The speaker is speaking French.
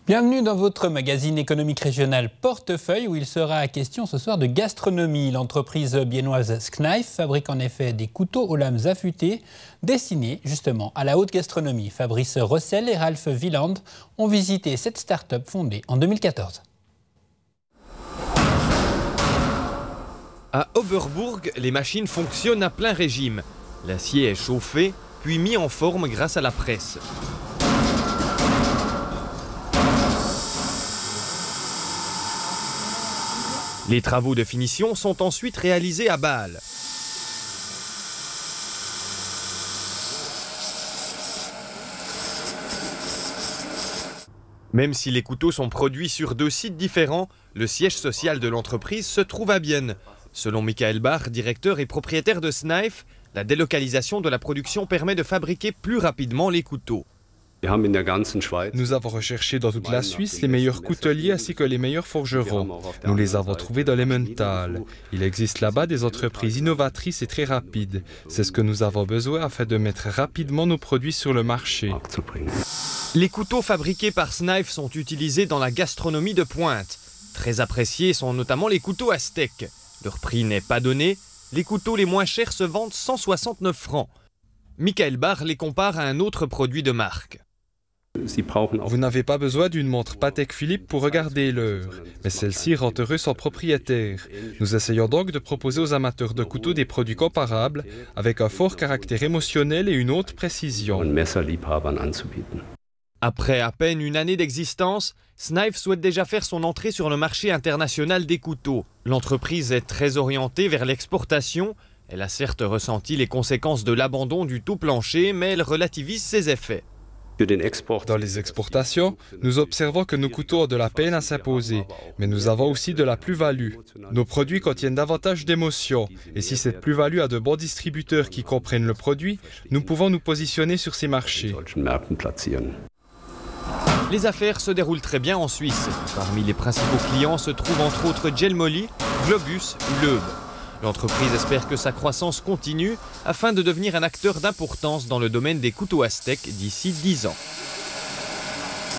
Bienvenue dans votre magazine économique régional Portefeuille où il sera question ce soir de gastronomie. L'entreprise biennoise Sknife fabrique en effet des couteaux aux lames affûtées destinés justement à la haute gastronomie. Fabrice Rossel et Ralph Wieland ont visité cette start-up fondée en 2014. À Oberburg, les machines fonctionnent à plein régime. L'acier est chauffé, puis mis en forme grâce à la presse. Les travaux de finition sont ensuite réalisés à Bâle. Même si les couteaux sont produits sur 2 sites différents, le siège social de l'entreprise se trouve à Bienne. Selon Michael Bach, directeur et propriétaire de Sknife, la délocalisation de la production permet de fabriquer plus rapidement les couteaux. Nous avons recherché dans toute la Suisse les meilleurs couteliers ainsi que les meilleurs forgerons. Nous les avons trouvés dans l'Emmental. Il existe là-bas des entreprises innovatrices et très rapides. C'est ce que nous avons besoin afin de mettre rapidement nos produits sur le marché. Les couteaux fabriqués par Sknife sont utilisés dans la gastronomie de pointe. Très appréciés sont notamment les couteaux à steak. Leur prix n'est pas donné. Les couteaux les moins chers se vendent 169 francs. Michael Bach les compare à un autre produit de marque. Vous n'avez pas besoin d'une montre Patek Philippe pour regarder l'heure, mais celle-ci rend heureux son propriétaire. Nous essayons donc de proposer aux amateurs de couteaux des produits comparables, avec un fort caractère émotionnel et une haute précision. Après à peine une année d'existence, Sknife souhaite déjà faire son entrée sur le marché international des couteaux. L'entreprise est très orientée vers l'exportation. Elle a certes ressenti les conséquences de l'abandon du tout plancher, mais elle relativise ses effets. Dans les exportations, nous observons que nos couteaux ont de la peine à s'imposer, mais nous avons aussi de la plus-value. Nos produits contiennent davantage d'émotions, et si cette plus-value a de bons distributeurs qui comprennent le produit, nous pouvons nous positionner sur ces marchés. Les affaires se déroulent très bien en Suisse. Parmi les principaux clients se trouvent entre autres Jelmoli, Globus ou Loeb. L'entreprise espère que sa croissance continue afin de devenir un acteur d'importance dans le domaine des couteaux à steak d'ici 10 ans.